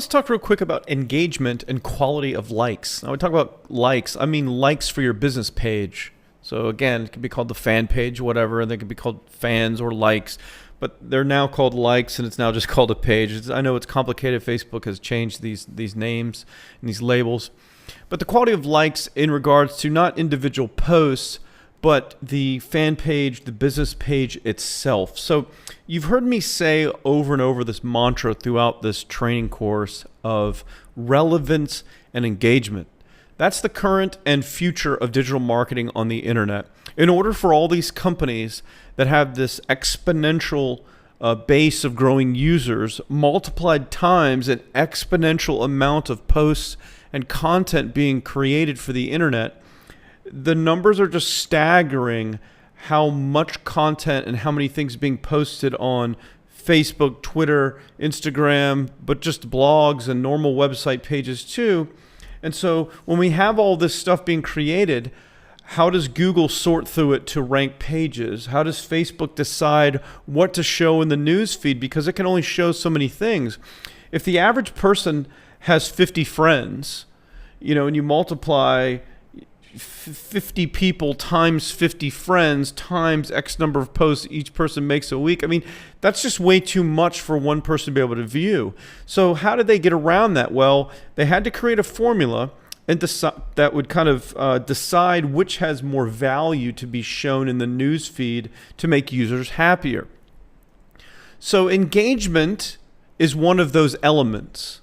let's talk real quick about engagement and quality of likes. Now, we talk about likes. I mean likes for your business page. So again, it could be called the fan page, whatever, and they could be called fans or likes, but they're now called likes, and it's now just called a page. I know it's complicated. Facebook has changed these names and these labels. But the quality of likes in regards to not individual posts, but the fan page, the business page itself. So you've heard me say over and over this mantra throughout this training course of relevance and engagement. That's the current and future of digital marketing on the internet. In order for all these companies that have this exponential base of growing users multiplied times an exponential amount of posts and content being created for the internet, the numbers are just staggering how much content and how many things being posted on Facebook, Twitter, Instagram, but just blogs and normal website pages too. And so when we have all this stuff being created, how does Google sort through it to rank pages? How does Facebook decide what to show in the news feed? Because it can only show so many things. If the average person has 50 friends, and you multiply 50 people times 50 friends times X number of posts each person makes a week. I mean, that's just way too much for one person to be able to view. So how did they get around that? Well, they had to create a formula and that would kind of decide which has more value to be shown in the news feed to make users happier. So engagement is one of those elements,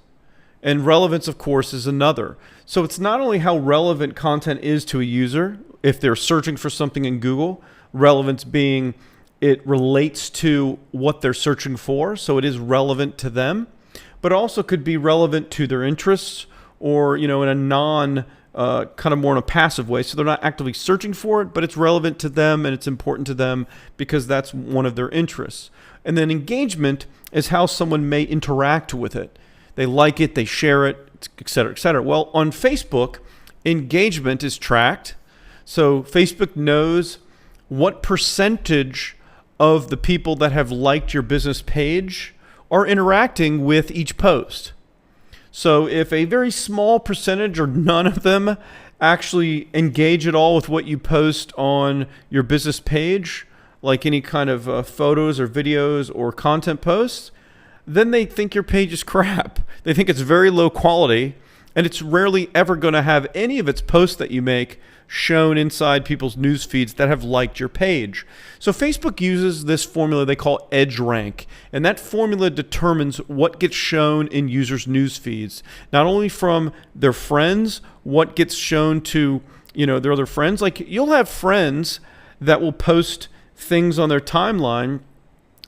and relevance, of course, is another. So it's not only how relevant content is to a user, if they're searching for something in Google, relevance being it relates to what they're searching for, so it is relevant to them, but also could be relevant to their interests or, in a kind of more in a passive way. So they're not actively searching for it, but it's relevant to them and it's important to them because that's one of their interests. And then engagement is how someone may interact with it. They like it, they share it, et cetera, et cetera. Well, on Facebook, engagement is tracked. So Facebook knows what percentage of the people that have liked your business page are interacting with each post. So if a very small percentage or none of them actually engage at all with what you post on your business page, like any kind of photos or videos or content posts, then they think your page is crap. They think it's very low quality, and it's rarely ever going to have any of its posts that you make shown inside people's news feeds that have liked your page. So Facebook uses this formula they call EdgeRank, and that formula determines what gets shown in users' news feeds, not only from their friends, what gets shown to their other friends. Like, you'll have friends that will post things on their timeline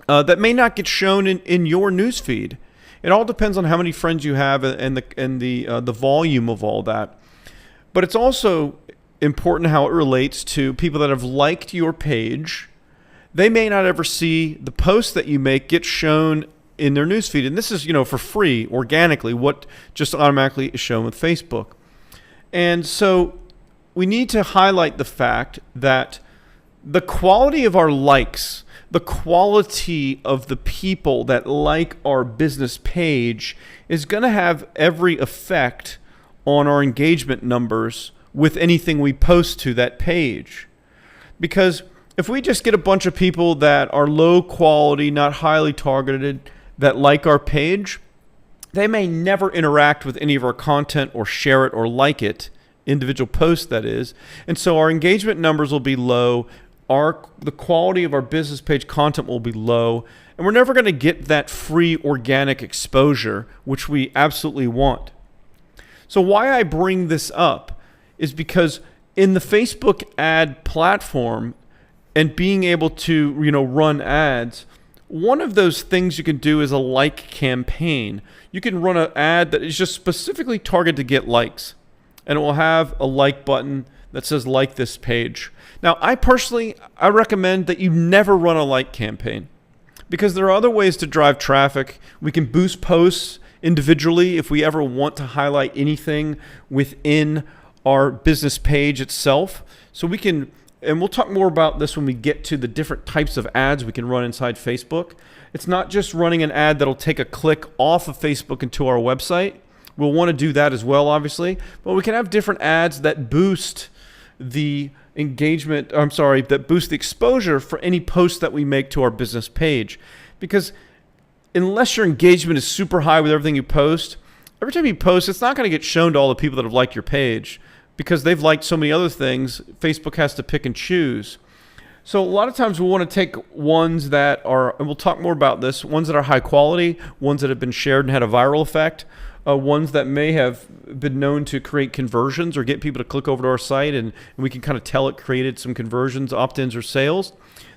that may not get shown in your news feed. It all depends on how many friends you have and the volume of all that. But it's also important how it relates to people that have liked your page. They may not ever see the posts that you make get shown in their news feed. And this is, for free, organically, what just automatically is shown with Facebook. And so we need to highlight the fact that the quality of our likes, the quality of the people that like our business page is going to have every effect on our engagement numbers with anything we post to that page. Because if we just get a bunch of people that are low quality, not highly targeted, that like our page, they may never interact with any of our content or share it or like it, individual posts that is. And so our engagement numbers will be low. The quality of our business page content will be low, and we're never going to get that free organic exposure, which we absolutely want. So why I bring this up is because in the Facebook ad platform and being able to, run ads, one of those things you can do is a like campaign. You can run an ad that is just specifically targeted to get likes, and it will have a like button that says like this page. Now, I recommend that you never run a like campaign because there are other ways to drive traffic. We can boost posts individually if we ever want to highlight anything within our business page itself. So we can and we'll talk more about this when we get to the different types of ads we can run inside Facebook. It's not just running an ad that'll take a click off of Facebook into our website. We'll want to do that as well, obviously, but we can have different ads that boost the that boost the exposure for any post that we make to our business page. Because unless your engagement is super high with everything you post, every time you post, it's not going to get shown to all the people that have liked your page because they've liked so many other things. Facebook has to pick and choose. So a lot of times we want to take ones that are, and we'll talk more about this, ones that are high quality, ones that have been shared and had a viral effect, ones that may have been known to create conversions or get people to click over to our site, and we can kind of tell it created some conversions, opt-ins, or sales.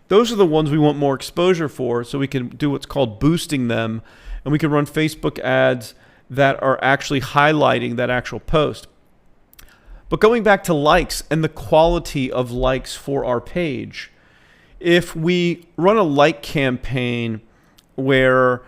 Those are the ones we want more exposure for, so we can do what's called boosting them, and we can run Facebook ads that are actually highlighting that actual post. But going back to likes and the quality of likes for our page, if we run a like campaign where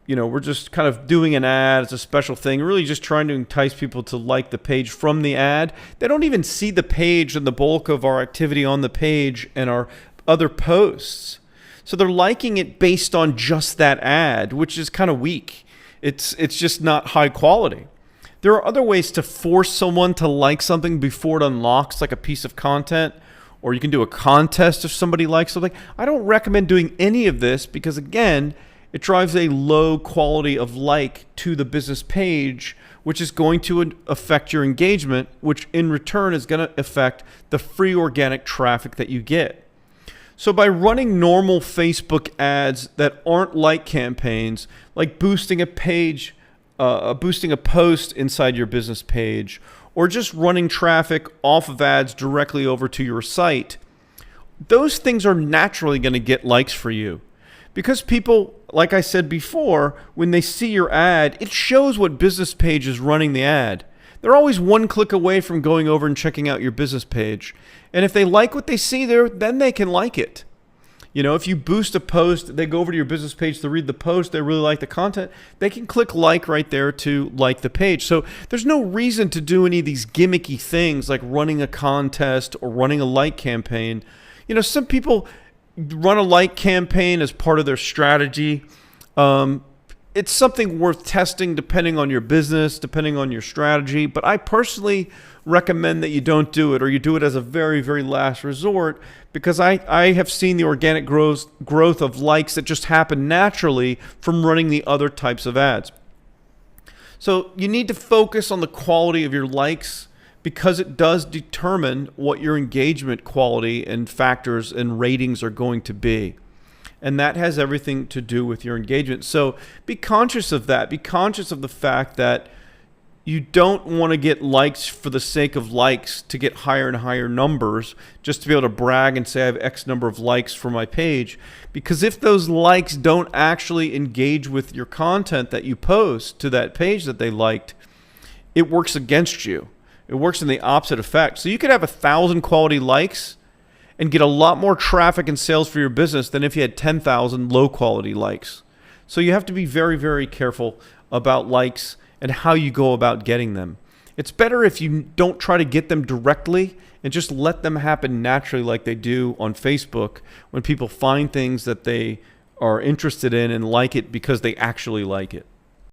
we're just kind of doing an ad, it's a special thing, really just trying to entice people to like the page from the ad. They don't even see the page and the bulk of our activity on the page and our other posts. So they're liking it based on just that ad, which is kind of weak. It's just not high quality. There are other ways to force someone to like something before it unlocks, like a piece of content, or you can do a contest if somebody likes something. I don't recommend doing any of this because, again, it drives a low quality of like to the business page, which is going to affect your engagement, which in return is going to affect the free organic traffic that you get. So by running normal Facebook ads that aren't like campaigns, like boosting a page, boosting a post inside your business page, or just running traffic off of ads directly over to your site, those things are naturally going to get likes for you. Because people, like I said before, when they see your ad, it shows what business page is running the ad. They're always one click away from going over and checking out your business page. And if they like what they see there, then they can like it. If you boost a post, they go over to your business page to read the post, they really like the content, they can click like right there to like the page. So there's no reason to do any of these gimmicky things like running a contest or running a like campaign. Some people run a like campaign as part of their strategy. It's something worth testing depending on your business, depending on your strategy. But I personally recommend that you don't do it, or you do it as a very, very last resort, because I have seen the organic growth of likes that just happen naturally from running the other types of ads. So you need to focus on the quality of your likes because it does determine what your engagement quality and factors and ratings are going to be. And that has everything to do with your engagement. So be conscious of that. Be conscious of the fact that you don't want to get likes for the sake of likes to get higher and higher numbers, just to be able to brag and say I have X number of likes for my page. Because if those likes don't actually engage with your content that you post to that page that they liked, it works against you. It works in the opposite effect. So you could have 1,000 quality likes and get a lot more traffic and sales for your business than if you had 10,000 low quality likes. So you have to be very, very careful about likes and how you go about getting them. It's better if you don't try to get them directly and just let them happen naturally like they do on Facebook when people find things that they are interested in and like it because they actually like it.